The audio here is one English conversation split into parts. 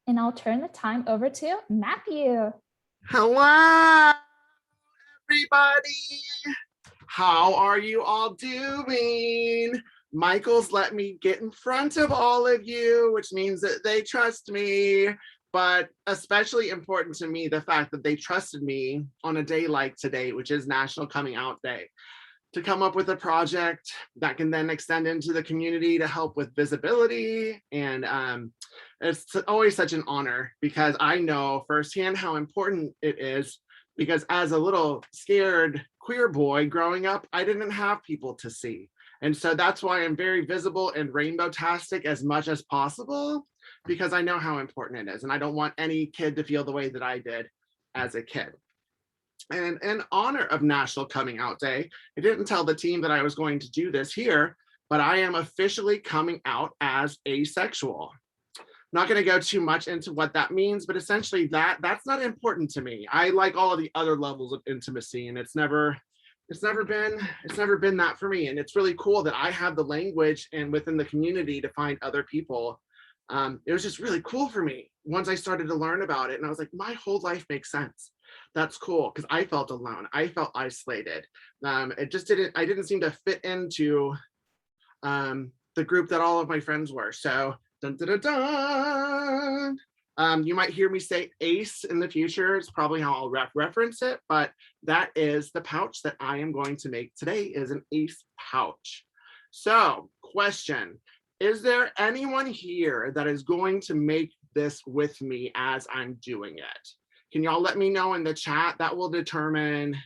And I'll turn the time over to Matthew. Hello, everybody. How are you all doing? Michael's let me get in front of all of you, which means that they trust me, but especially important to me, the fact that they trusted me on a day like today, which is National Coming Out Day, to come up with a project that can then extend into the community to help with visibility. And it's always such an honor because I know firsthand how important it is, because as a little scared queer boy growing up, I didn't have people to see. And so that's why I'm very visible and rainbow-tastic as much as possible, because I know how important it is. And I don't want any kid to feel the way that I did as a kid. And in honor of National Coming Out Day, I didn't tell the team that I was going to do this here, but I am officially coming out as asexual. Not going to go too much into what that means, but essentially that's not important to me. I like all of the other levels of intimacy, and it's never been that for me. And it's really cool that I have the language and within the community to find other people. It was just really cool for me once I started to learn about it, and I was like, my whole life makes sense. That's cool, because I felt alone. I felt isolated. I didn't seem to fit into the group that all of my friends were. So dun, dun, dun, dun. You might hear me say ace in the future. It's probably how I'll reference it, but that is the pouch that I am going to make today, is an ace pouch. So question, is there anyone here that is going to make this with me as I'm doing it? Can y'all let me know in the chat? That will determine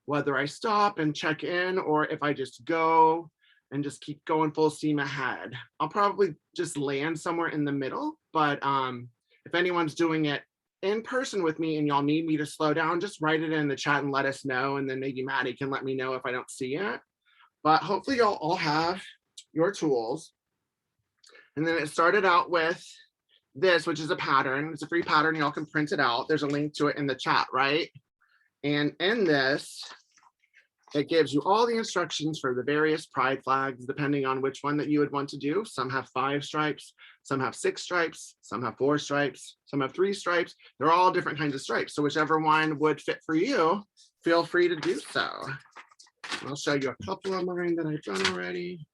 whether I stop and check in, or if I just go and just keep going full steam ahead. I'll probably just land somewhere in the middle, but if anyone's doing it in person with me and y'all need me to slow down, just write it in the chat and let us know, and then maybe Maddie can let me know if I don't see it. But hopefully y'all all have your tools. And then it started out with this, which is a pattern. It's a free pattern. Y'all can print it out. There's a link to it in the chat, right? And in this, it gives you all the instructions for the various pride flags, depending on which one that you would want to do. Some have 5 stripes, some have 6 stripes, some have 4 stripes, some have 3 stripes. They're all different kinds of stripes. So whichever one would fit for you, feel free to do so. I'll show you a couple of mine that I've done already.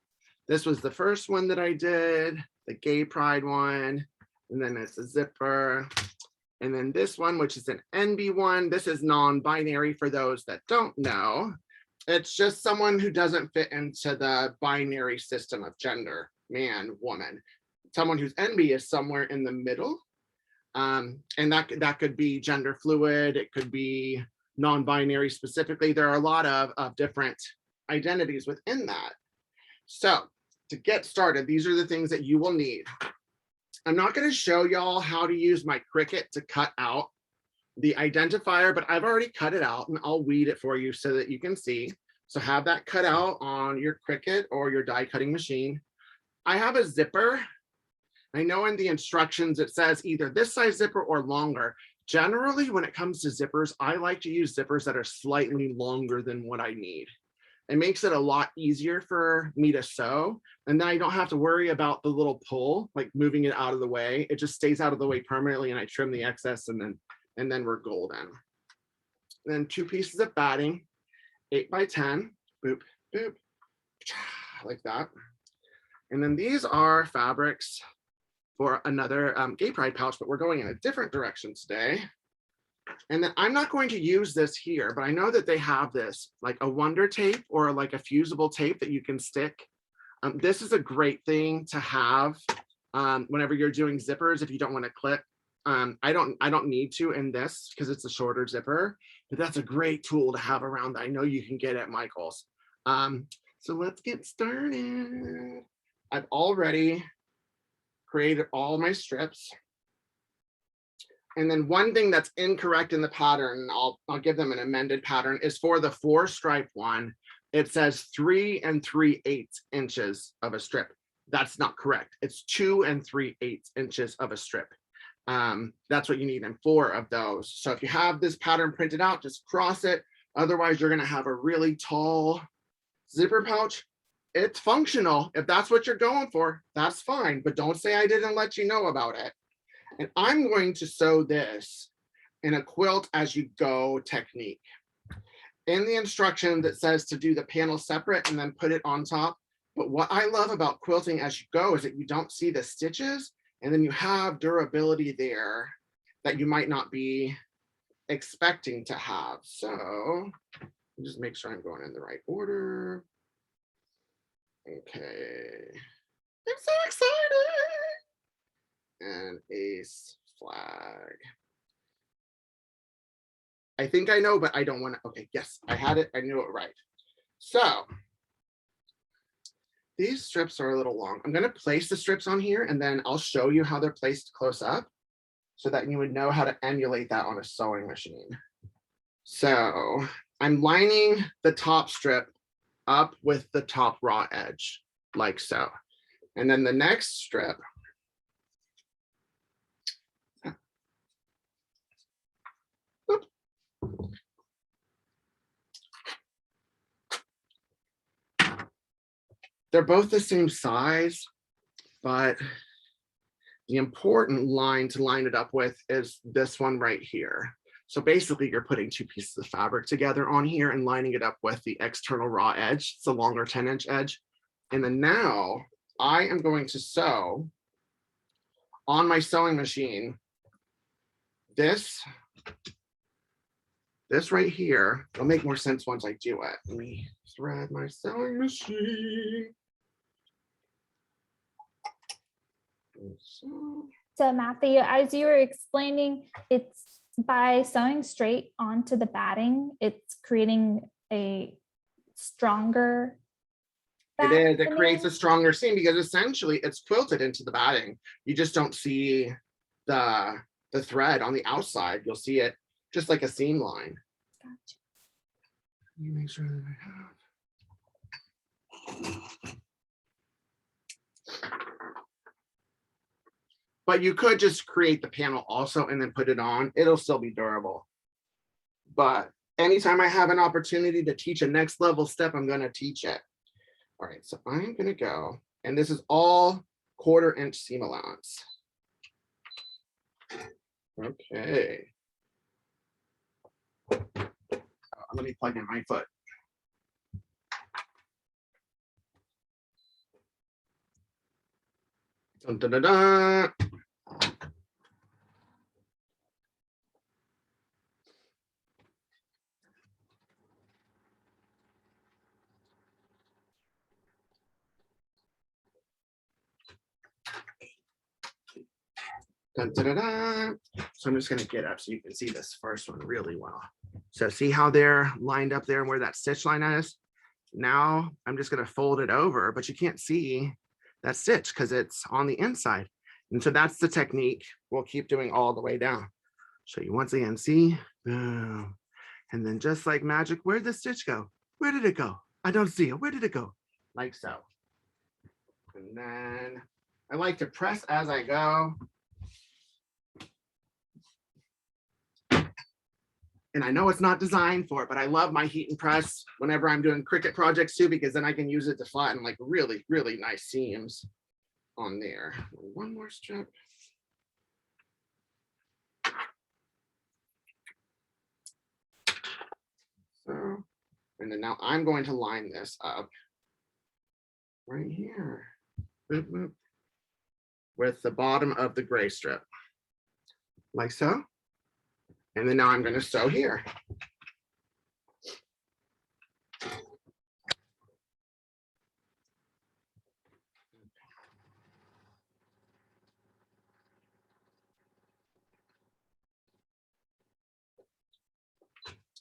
This was the first one that I did, the gay pride one. And then it's a zipper. And then this one, which is an NB one. This is non-binary for those that don't know. It's just someone who doesn't fit into the binary system of gender, man, woman. Someone who's NB is somewhere in the middle. And that could be gender fluid. It could be non-binary specifically. There are a lot of different identities within that. So to get started, these are the things that you will need. I'm not going to show y'all how to use my Cricut to cut out the identifier, but I've already cut it out, and I'll weed it for you so that you can see. So have that cut out on your Cricut or your die cutting machine. I have a zipper. I know in the instructions it says either this size zipper or longer. Generally, when it comes to zippers, I like to use zippers that are slightly longer than what I need. It makes it a lot easier for me to sew, and then I don't have to worry about the little pull, like moving it out of the way. It just stays out of the way permanently, and I trim the excess, and then we're golden. And then 2 pieces of batting, 8 by 10, boop, boop, like that. And then these are fabrics for another gay pride pouch, but we're going in a different direction today. And then I'm not going to use this here, but I know that they have this, like a wonder tape or like a fusible tape that you can stick. This is a great thing to have whenever you're doing zippers if you don't want to clip. I don't need to in this because it's a shorter zipper, but that's a great tool to have around that I know you can get at Michael's. So let's get started. I've already created all my strips. And then one thing that's incorrect in the pattern, I'll give them an amended pattern, is for the 4 stripe one, it says 3 3/8 inches of a strip. That's not correct. It's 2 3/8 inches of a strip. That's what you need in 4 of those. So if you have this pattern printed out, just cross it. Otherwise, you're gonna have a really tall zipper pouch. It's functional. If that's what you're going for, that's fine. But don't say I didn't let you know about it. And I'm going to sew this in a quilt as you go technique. In the instruction that says to do the panel separate and then put it on top. But what I love about quilting as you go is that you don't see the stitches, and then you have durability there that you might not be expecting to have. So just make sure I'm going in the right order. Okay. I'm so excited. And ace flag. I think I know, but I don't want to. Okay, yes, I had it. I knew it right. So these strips are a little long. I'm going to place the strips on here, and then I'll show you how they're placed close up so that you would know how to emulate that on a sewing machine. So I'm lining the top strip up with the top raw edge, like so. And then the next strip, they're both the same size, but the important line to line it up with is this one right here. So basically you're putting two pieces of fabric together on here and lining it up with the external raw edge. It's a longer 10-inch edge. And then now I am going to sew on my sewing machine this right here. It'll make more sense once I do it. Let me thread my sewing machine. So Matthew, as you were explaining, it's by sewing straight onto the batting, it's creating a stronger It is. It creates a stronger seam because essentially it's quilted into the batting. You just don't see the thread on the outside. You'll see it just like a seam line. Gotcha. Let me make sure that I have. But you could just create the panel also and then put it on. It'll still be durable. But anytime I have an opportunity to teach a next level step, I'm going to teach it. All right, so I'm going to go, and this is all 1/4 inch seam allowance. Okay. Let me plug in my foot. Dun, dun, dun, dun. Dun, dun, dun, dun. So I'm just going to get up so you can see this first one really well. So see how they're lined up there and where that stitch line is? Now I'm just going to fold it over, but you can't see that stitch because it's on the inside. And so that's the technique we'll keep doing all the way down. Show you once again, see? Boom. And then just like magic, where'd the stitch go? Where did it go? I don't see it. Where did it go? Like so. And then I like to press as I go. And I know it's not designed for it, but I love my heat and press whenever I'm doing Cricut projects too, because then I can use it to flatten like really, really nice seams on there. One more strip. So, and then now I'm going to line this up right here boop, boop, with the bottom of the gray strip, like so. And then now I'm going to sew here.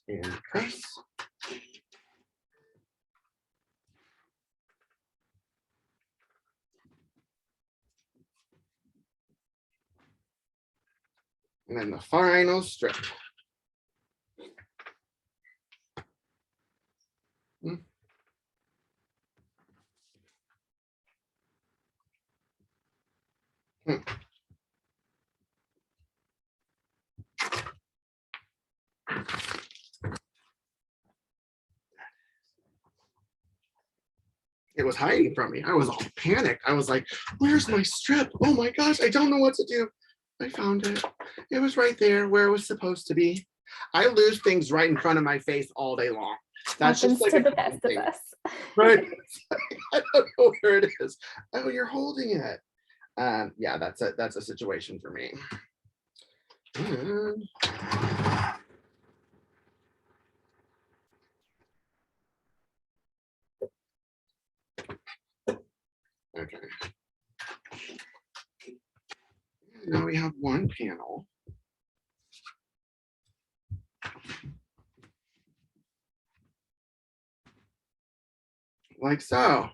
And press. And then the final strip. It was hiding from me. I was all panicked. I was like, where's my strip? Oh my gosh, I don't know what to do. I found it. It was right there where it was supposed to be. I lose things right in front of my face all day long. That's Happens just like to a the common best of thing. us. Right? I don't know where it is. Oh, you're holding it. Yeah, that's a situation for me. Okay. Now we have one panel. Like so.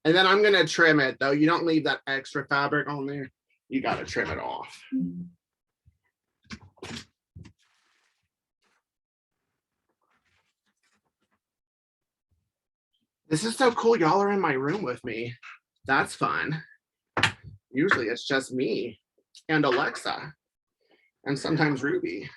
And then I'm gonna trim it though. You don't leave that extra fabric on there. You gotta trim it off. This is so cool. Y'all are in my room with me. That's fun. Usually it's just me and Alexa and sometimes Ruby.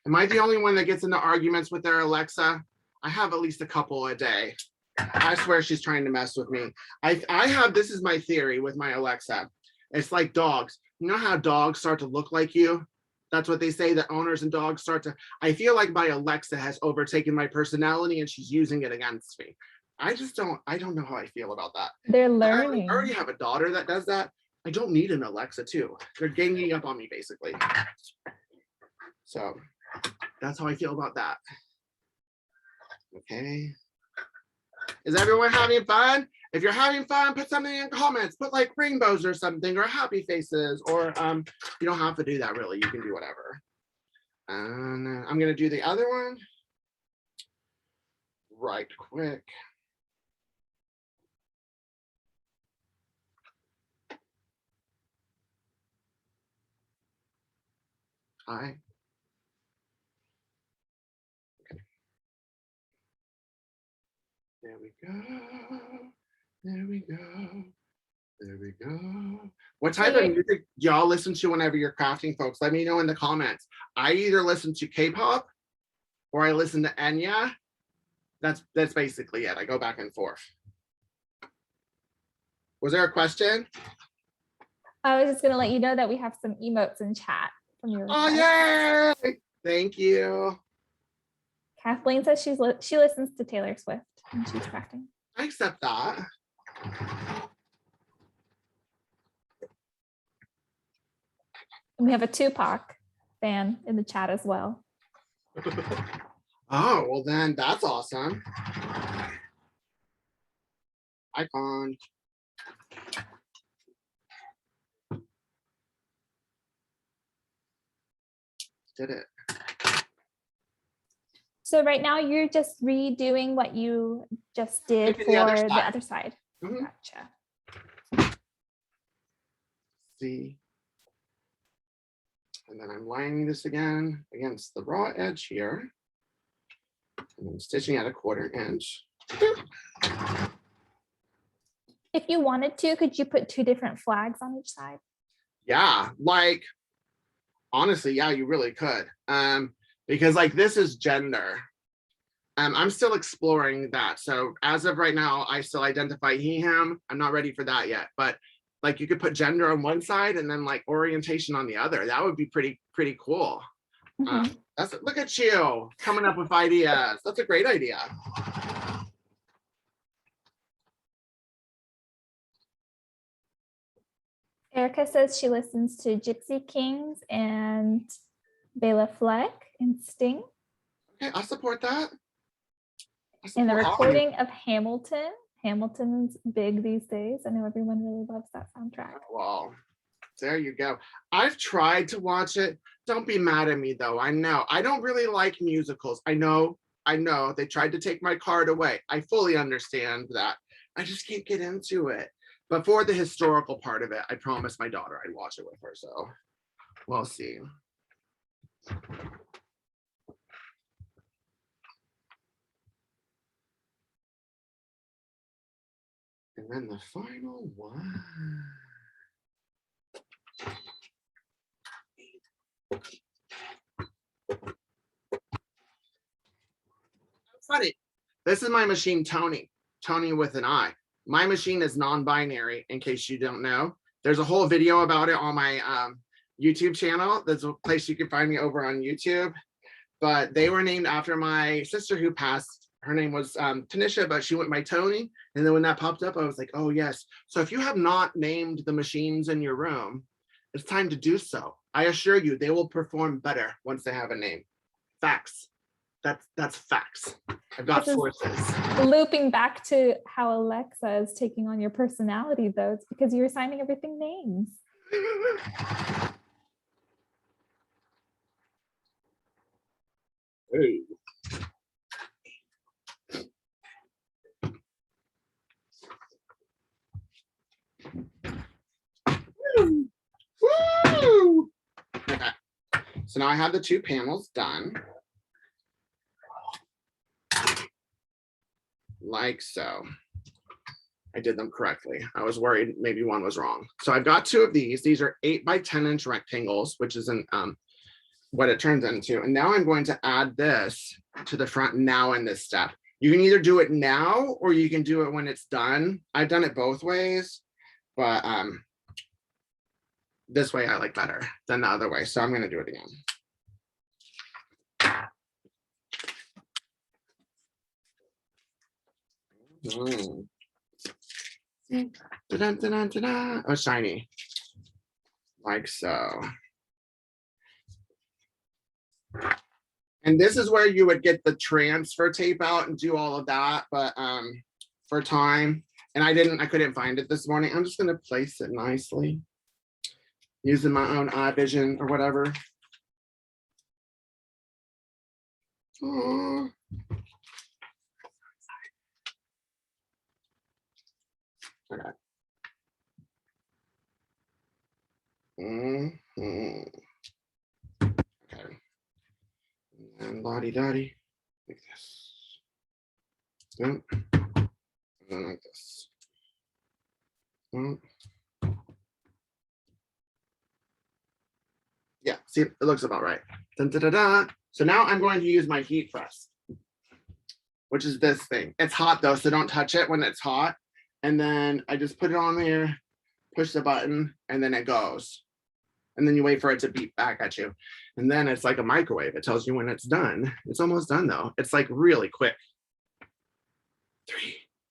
Am I the only one that gets into arguments with their Alexa? I have at least a couple a day. I swear she's trying to mess with me. I have, this is my theory with my Alexa. It's like dogs. You know how dogs start to look like you? That's what they say, that owners and dogs start to, I feel like my Alexa has overtaken my personality and she's using it against me. I don't know how I feel about that. They're I learning. already have a daughter that does that. I don't need an Alexa too. They're ganging up on me basically. So that's how I feel about that. Okay. Is everyone having fun? If you're having fun, put something in comments. Put like rainbows or something, or happy faces, or you don't have to do that really. You can do whatever. And I'm gonna do the other one right quick. Hi. Okay. There we go. There we go. There we go. What type of music y'all listen to whenever you're crafting, folks? Let me know in the comments. I either listen to K-pop or I listen to Enya. That's basically it. I go back and forth. Was there a question? I was just gonna let you know that we have some emotes in chat from your Oh, request. yay! Thank you. Kathleen says she listens to Taylor Swift when she's crafting. I accept that. And we have a Tupac fan in the chat as well. Oh, well then that's awesome. Icon. Did it. So right now you're just redoing what you just did for the other side. Mm-hmm. Gotcha. See. And then I'm lining this again against the raw edge here. And I'm stitching at a 1/4 inch. If you wanted to, could you put 2 different flags on each side? Yeah, like honestly, yeah, you really could. Because like this is gender. I'm still exploring that. So as of right now, I still identify he, him. I'm not ready for that yet, but like you could put gender on one side and then like orientation on the other. That would be pretty cool. Mm-hmm. Look at you coming up with ideas. That's a great idea. Erica says she listens to Gypsy Kings and Bela Fleck and Sting. Okay, I support that. And the recording of Hamilton. Hamilton's big these days. I know everyone really loves that soundtrack. Well, there you go. I've tried to watch it. Don't be mad at me though. I know. I don't really like musicals. I know. They tried to take my card away. I fully understand that. I just can't get into it. But for the historical part of it, I promised my daughter I'd watch it with her. So we'll see. And then the final one. Funny. This is my machine, Tony with an I. My machine is non-binary, in case you don't know. There's a whole video about it on my YouTube channel. There's a place you can find me over on YouTube. But they were named after my sister who passed. Her name was Tanisha, but she went by Tony. And then when that popped up, I was like, oh yes. So if you have not named the machines in your room, it's time to do so. I assure you, they will perform better once they have a name. Facts. That's facts. I've got sources. Looping back to how Alexa is taking on your personality, though, it's because you're assigning everything names. Hey. Woo! Woo! Okay. So now I have the 2 panels done. Like so. I did them correctly. I was worried maybe one was wrong. So I've got 2 of these. These are 8 by 10 inch rectangles, which is an what it turns into. And now I'm going to add this to the front now in this step. You can either do it now or you can do it when it's done. I've done it both ways, but this way I like better than the other way. So I'm going to do it again. Da-da-da-da-da-da. Oh, shiny. Like so. And this is where you would get the transfer tape out and do all of that, but for time, and I couldn't find it this morning. I'm just gonna place it nicely using my own eye vision or whatever. Oh. Okay. Okay. And la-di-da-di, like this. And then like this. Yeah, see, it looks about right. Dun, da, da, da. So now I'm going to use my heat press, which is this thing. It's hot though, so don't touch it when it's hot. And then I just put it on there, push the button, and then it goes. And then you wait for it to beep back at you. And then it's like a microwave. It tells you when it's done. It's almost done though. It's like really quick. 3,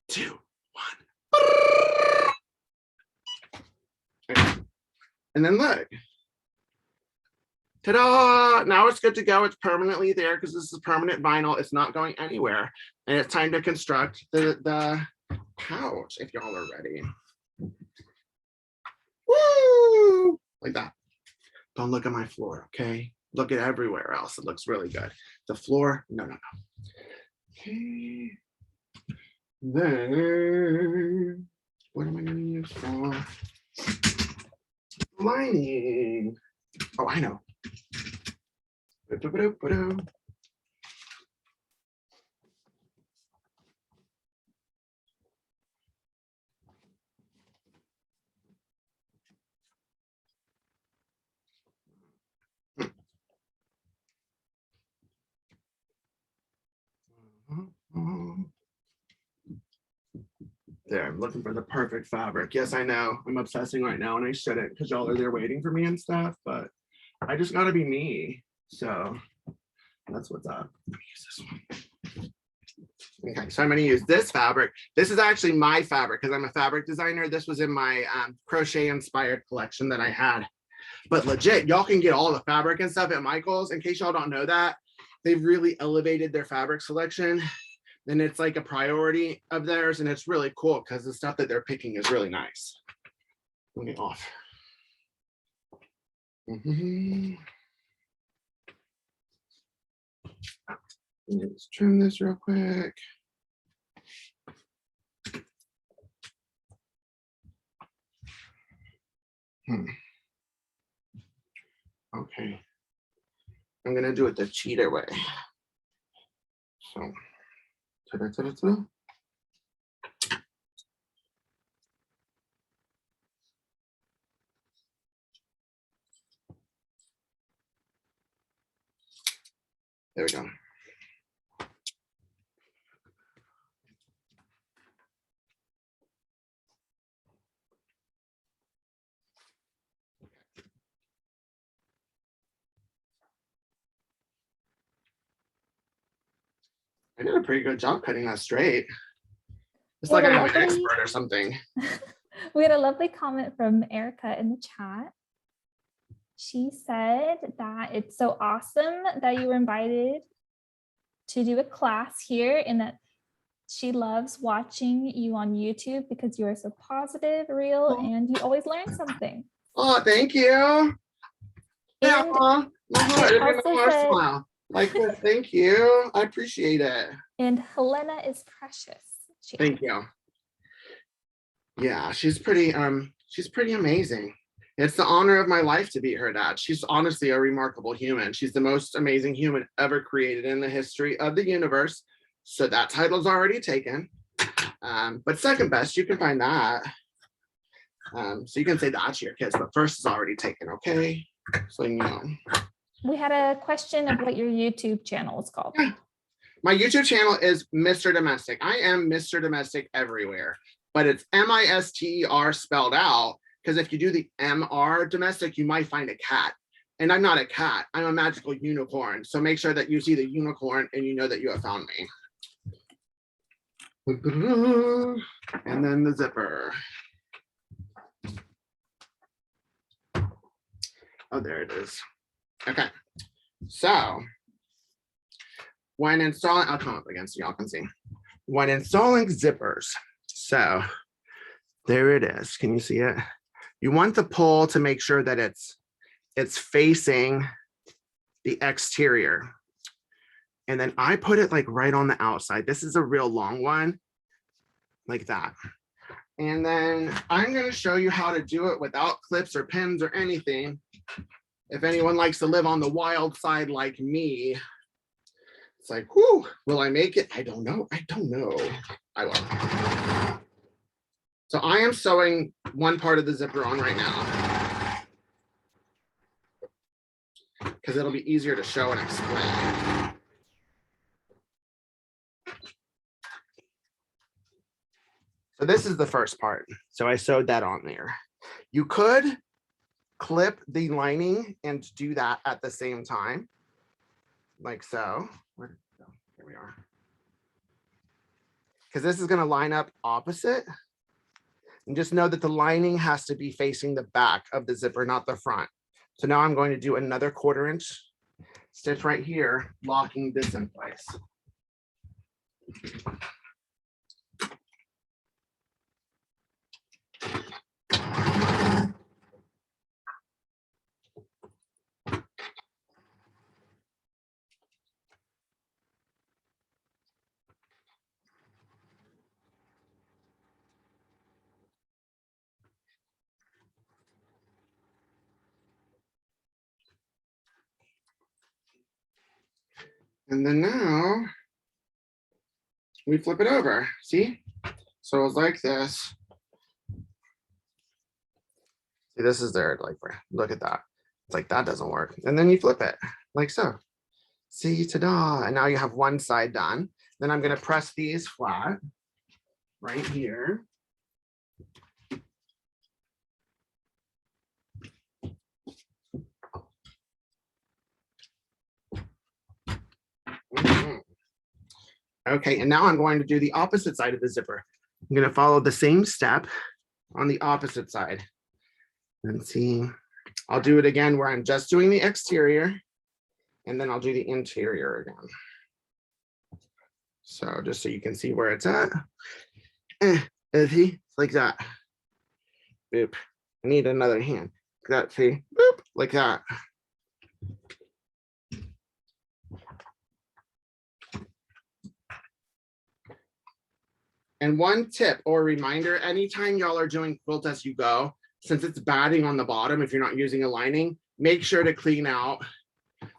2, 1. And then look. Ta-da! Now it's good to go. It's permanently there because this is permanent vinyl. It's not going anywhere. And it's time to construct the pouch if y'all are ready. Woo! Like that. Don't look at my floor, okay? Look at everywhere else. It looks really good. The floor, no. Okay. Then, what am I going to use for lining? Oh, I know. There, I'm looking for the perfect fabric. Yes, I know. I'm obsessing right now and I shouldn't because y'all are there waiting for me and stuff, but I just gotta be me. So that's what's up. Let me use this one. Okay, so I'm gonna use this fabric. This is actually my fabric because I'm a fabric designer. This was in my crochet inspired collection that I had. But legit, y'all can get all the fabric and stuff at Michael's. In case y'all don't know that, they've really elevated their fabric selection. And it's like a priority of theirs. And it's really cool because the stuff that they're picking is really nice. Let me off. Let's trim this real quick. Okay. I'm gonna do it the cheater way. So, ta-da. There we go. I did a pretty good job cutting that straight. It's We like had a I'm an lovely- expert or something. We had a lovely comment from Erica in the chat. She said that it's so awesome that you were invited to do a class here and that she loves watching you on YouTube because you are so positive, real, and you always learn something. Oh, thank you. Yeah, And my heart is also gonna said- smile. Like, well, thank you. I appreciate it. And Helena is precious. Thank you. Yeah, she's pretty amazing. It's the honor of my life to be her dad. She's honestly a remarkable human. She's the most amazing human ever created in the history of the universe. So that title's already taken. But second best, you can find that. So you can say that to your kids, but first is already taken, okay? So you know. We had a question of what your YouTube channel is called. My YouTube channel is Mr. Domestic. I am Mr. Domestic everywhere, but it's M-I-S-T-E-R spelled out, because if you do the M-R domestic, you might find a cat. And I'm not a cat, I'm a magical unicorn. So make sure that you see the unicorn and you know that you have found me. And then the zipper. Oh, there it is. Okay, so when installing, I'll come up against y'all can see. When installing zippers, so there it is. Can you see it? You want the pole to make sure that it's facing the exterior. And then I put it like right on the outside. This is a real long one, like that. And then I'm going to show you how to do it without clips or pins or anything. If anyone likes to live on the wild side like me, it's like, whoo, will I make it? I don't know. I don't know. I will. So I am sewing one part of the zipper on right now because it'll be easier to show and explain. So this is the first part. So I sewed that on there. You could clip the lining and do that at the same time, like so. Where did it go? Here we are. Because this is going to line up opposite. And just know that the lining has to be facing the back of the zipper, not the front. So now I'm going to do another 1/4 inch stitch right here, locking this in place. And then now we flip it over, see? So it's like this. See, this is there, like, look at that. It's like, that doesn't work. And then you flip it, like so. See, ta-da. And now you have one side done. Then I'm gonna press these flat right here. Okay, and now I'm going to do the opposite side of the zipper. I'm going to follow the same step on the opposite side. And see, I'll do it again where I'm just doing the exterior, and then I'll do the interior again. So just so you can see where it's at. See, like that. Boop. I need another hand. Like that, see? Boop, like that. And one tip or reminder, anytime y'all are doing quilt as you go, since it's batting on the bottom, if you're not using a lining, make sure to clean out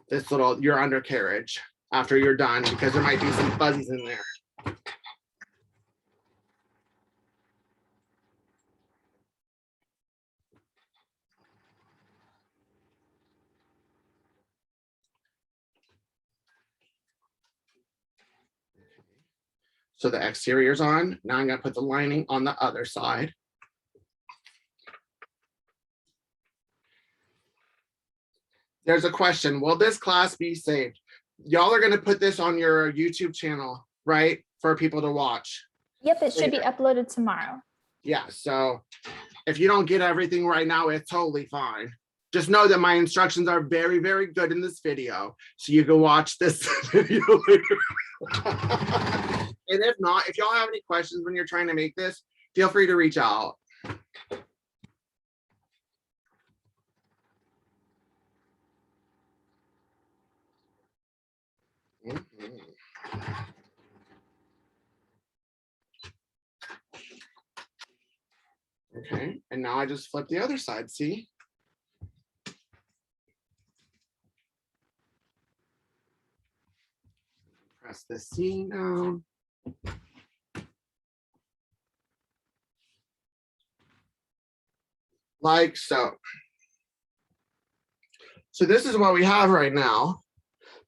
this your undercarriage after you're done, because there might be some fuzzies in there. So the exterior's on. Now I'm gonna put the lining on the other side. There's a question, will this class be saved? Y'all are gonna put this on your YouTube channel right? For people to watch. Yep, it should be uploaded tomorrow. Yeah, so if you don't get everything right now, it's totally fine. Just know that my instructions are very, very good in this video. So you can watch this video later. And if not, if y'all have any questions when you're trying to make this, feel free to reach out. Okay, and now I just flip the other side, see? Press the seam down. Like so. So this is what we have right now,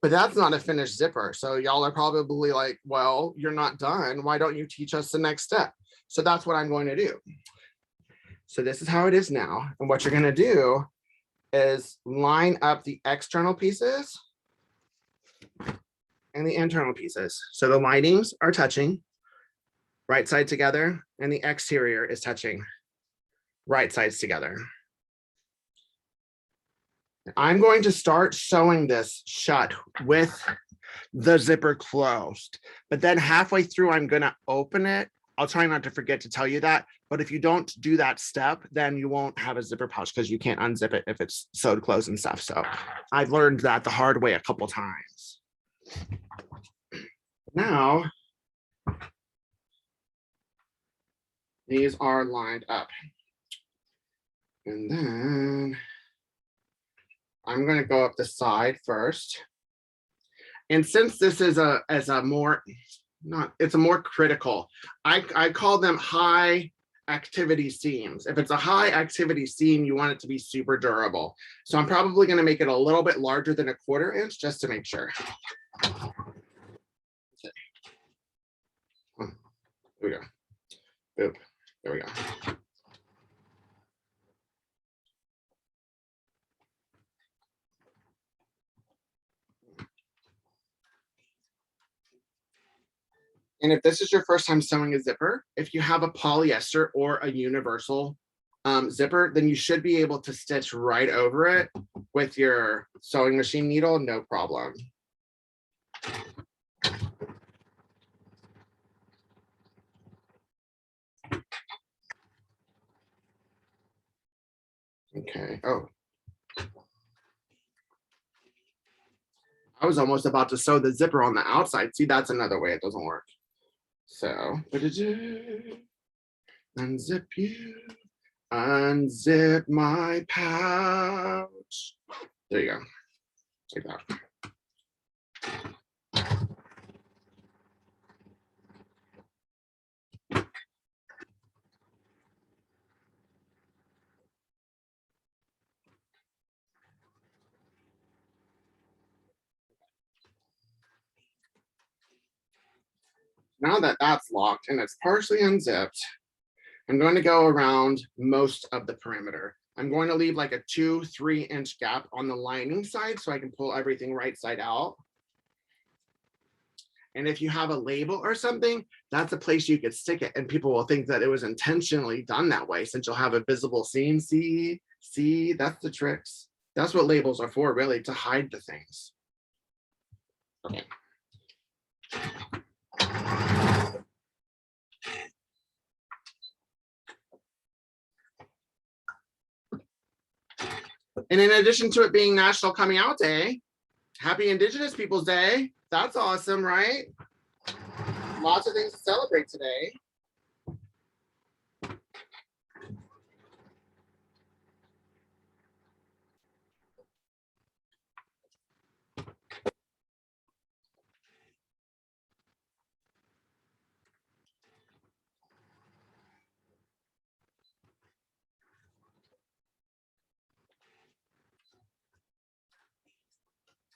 but that's not a finished zipper. So y'all are probably like, well, you're not done. Why don't you teach us the next step? So that's what I'm going to do. So this is how it is now. And what you're going to do is line up the external pieces and the internal pieces. So the linings are touching right side together and the exterior is touching right sides together. I'm going to start sewing this shut with the zipper closed, but then halfway through, I'm going to open it. I'll try not to forget to tell you that, but if you don't do that step, then you won't have a zipper pouch because you can't unzip it if it's sewed closed and stuff. So I've learned that the hard way a couple times. Now, these are lined up. And then I'm going to go up the side first. And since this is it's a more critical, I call them high activity seams. If it's a high activity seam, you want it to be super durable. So I'm probably going to make it a little bit larger than 1/4 inch just to make sure. Okay. Here we go. Boop. There we go. And if this is your first time sewing a zipper, if you have a polyester or a universal zipper, then you should be able to stitch right over it with your sewing machine needle, no problem. Okay, oh. I was almost about to sew the zipper on the outside. See, that's another way it doesn't work. So, unzip you, unzip my pouch. There you go, like that. Now that that's locked and it's partially unzipped, I'm going to go around most of the perimeter. I'm going to leave like a 2-3 inch gap on the lining side so I can pull everything right side out. And if you have a label or something, that's a place you could stick it and people will think that it was intentionally done that way since you'll have a visible seam. See, that's the tricks. That's what labels are for, really, to hide the things. Okay. And in addition to it being National Coming Out Day, happy Indigenous Peoples Day. That's awesome, right? Lots of things to celebrate today.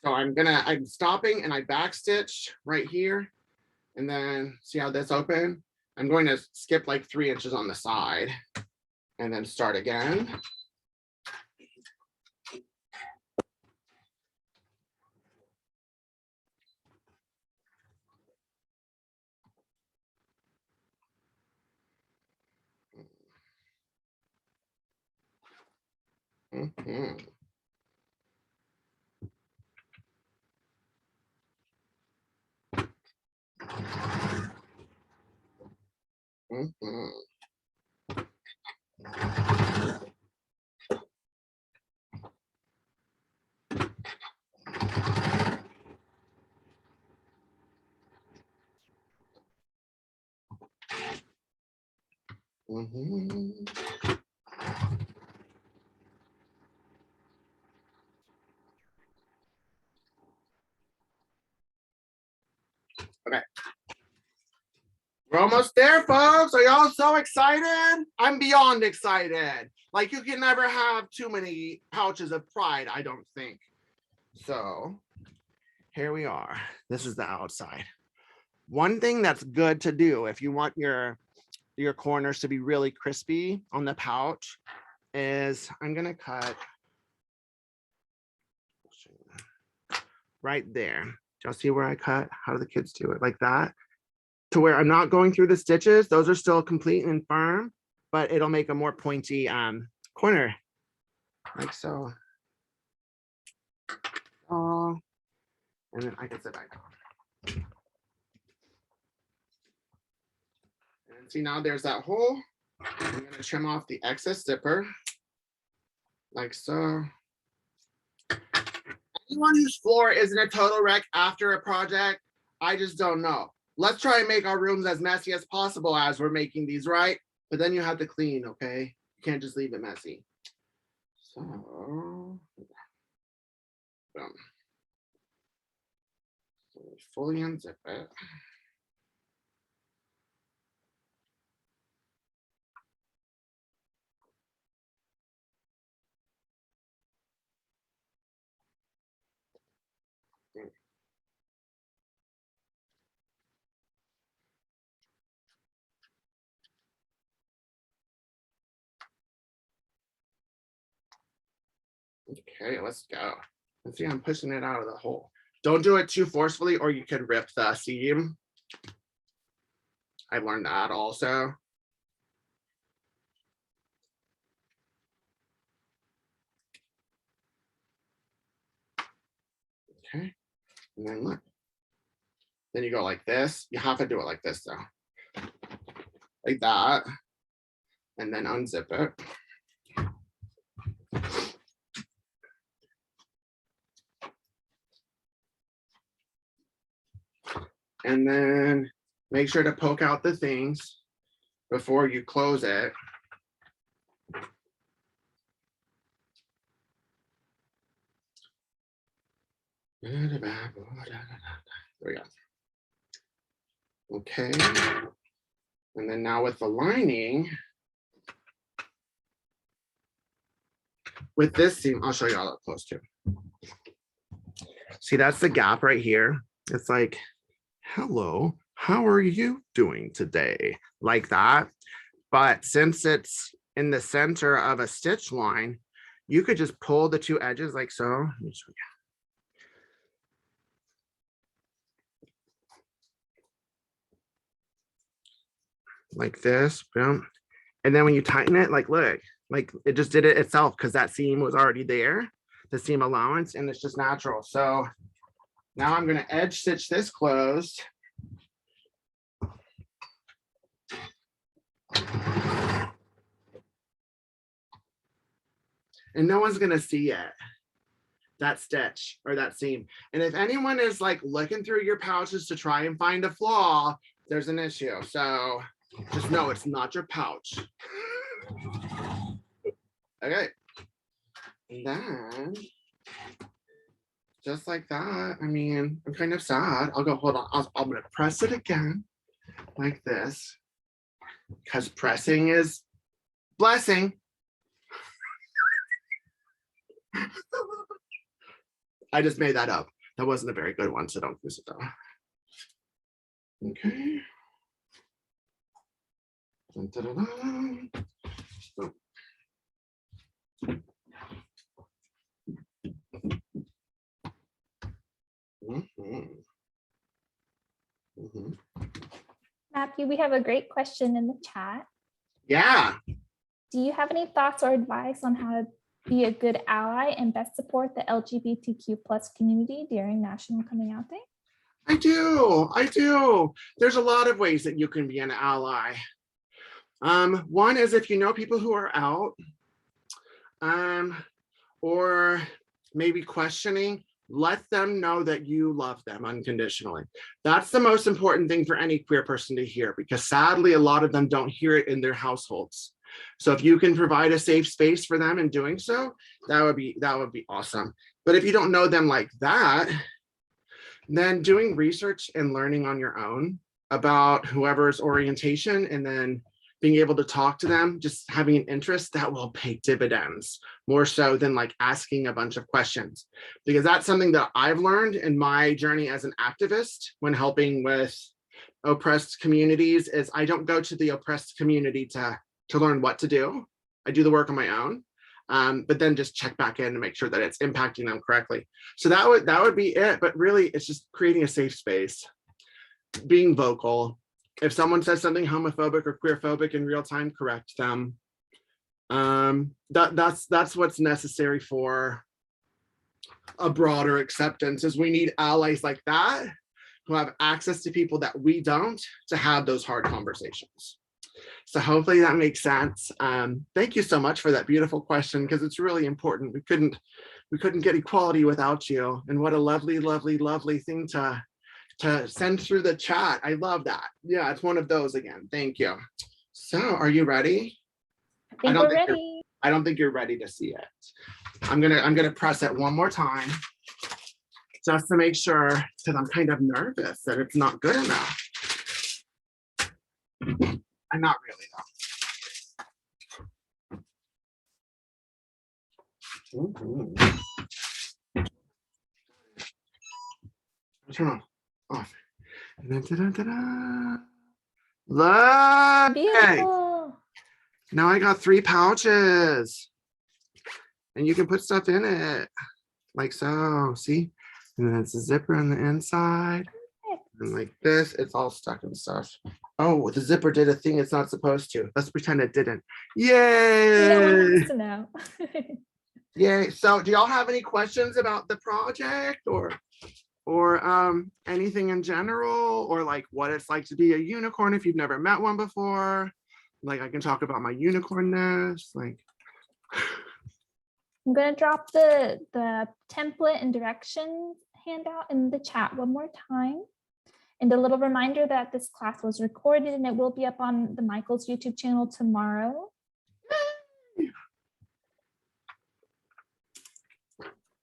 So I'm stopping and I backstitch right here. And then see how this open? I'm going to skip like 3 inches on the side and then start again. Mhm. Mhm. Mhm. Okay. We're almost there, folks. Are y'all so excited? I'm beyond excited. Like, you can never have too many pouches of pride, I don't think. So here we are. This is the outside. One thing that's good to do if you want your corners to be really crispy on the pouch is I'm gonna cut right there. Do y'all see where I cut? How do the kids do it? Like that, to where I'm not going through the stitches. Those are still complete and firm, but it'll make a more pointy corner, like so. Oh, and then I can sit back on. And see, now there's that hole. I'm gonna trim off the excess zipper, like so. Anyone whose floor isn't a total wreck after a project, I just don't know. Let's try and make our rooms as messy as possible as we're making these, right? But then you have to clean, okay? You can't just leave it messy. So, boom. So we fully unzip it. Okay, let's go. Let's see, I'm pushing it out of the hole. Don't do it too forcefully or you could rip the seam. I learned that also. Okay, and then look. Then you go like this. You have to do it like this though. Like that. And then unzip it. And then make sure to poke out the things before you close it. There we go. Okay. And then now with the lining, with this seam, I'll show you all up close too. See, that's the gap right here. It's like, hello, how are you doing today? Like that. But since it's in the center of a stitch line, you could just pull the two edges like so. Let me show you. Like this, boom. And then when you tighten it, like, look, like it just did it itself because that seam was already there, the seam allowance, and it's just natural. So now I'm gonna edge stitch this closed. And no one's gonna see it, that stitch or that seam. And if anyone is like looking through your pouches to try and find a flaw, there's an issue. So just know it's not your pouch. Okay. And then just like that, I mean, I'm kind of sad. I'll go, hold on. I'm gonna press it again like this because pressing is blessing. I just made that up. That wasn't a very good one, so don't use it though. Okay. Dun, dun, dun, dun. Oh. Mhm. Mhm. Matthew, we have a great question in the chat. Yeah. Do you have any thoughts or advice on how to be a good ally and best support the LGBTQ plus community during National Coming Out Day? I do. There's a lot of ways that you can be an ally. One is if you know people who are out, or maybe questioning, let them know that you love them unconditionally. That's the most important thing for any queer person to hear, because sadly, a lot of them don't hear it in their households. So if you can provide a safe space for them in doing so, that would be awesome. But if you don't know them like that, then doing research and learning on your own about whoever's orientation and then being able to talk to them, just having an interest, that will pay dividends more so than like asking a bunch of questions. Because that's something that I've learned in my journey as an activist when helping with oppressed communities is I don't go to the oppressed community to learn what to do. I do the work on my own, but then just check back in to make sure that it's impacting them correctly. So that would be it. But really, it's just creating a safe space, being vocal. If someone says something homophobic or queerphobic in real time, correct them. That's what's necessary for a broader acceptance. Is we need allies like that who have access to people that we don't to have those hard conversations. So hopefully that makes sense. Thank you so much for that beautiful question, because it's really important. We couldn't get equality without you. And what a lovely, lovely, lovely thing to send through the chat. I love that. Yeah, it's one of those again. Thank you. So are you ready? I think we're ready. I don't think you're ready to see it. I'm gonna press it one more time just to make sure, because I'm kind of nervous that it's not good enough. I'm not really though. Turn off. And then ta-da. Look! Beautiful. Now I got 3 pouches. And you can put stuff in it. Like so. See? And then it's a zipper on the inside. And like this, it's all stuck and stuff. Oh, the zipper did a thing it's not supposed to. Let's pretend it didn't. Yay! No one wants to know. Yay. So do y'all have any questions about the project or anything in general, or like what it's like to be a unicorn if you've never met one before? Like I can talk about my unicornness. Like I'm gonna drop the template and directions handout in the chat one more time. And a little reminder that this class was recorded and it will be up on the Michael's YouTube channel tomorrow.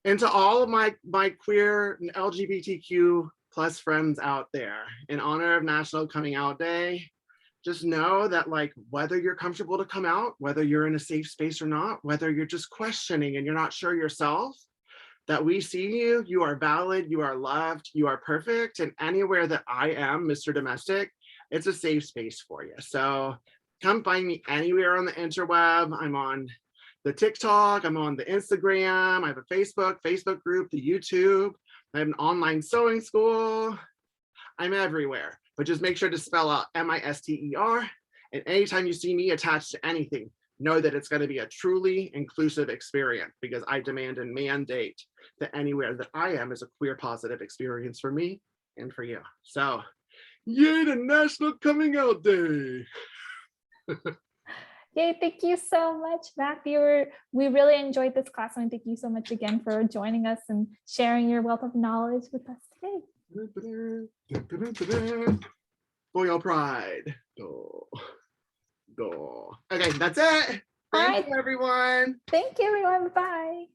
And to all of my queer and LGBTQ plus friends out there, in honor of National Coming Out Day, just know that like whether you're comfortable to come out, whether you're in a safe space or not, whether you're just questioning and you're not sure yourself, that we see you, you are valid, you are loved, you are perfect. And anywhere that I am, Mr. Domestic, it's a safe space for you. So come find me anywhere on the interweb. I'm on the TikTok, I'm on the Instagram, I have a Facebook group, the YouTube, I have an online sewing school. I'm everywhere, but just make sure to spell out MISTER. And anytime you see me attached to anything, know that it's going to be a truly inclusive experience, because I demand and mandate that anywhere that I am is a queer positive experience for me and for you. So yay to National Coming Out Day. Yay, thank you so much, Matthew. We really enjoyed this class, and thank you so much again for joining us and sharing your wealth of knowledge with us today. Royal Pride. Go. Okay, that's it. Thank you, everyone. Thank you, everyone. Bye.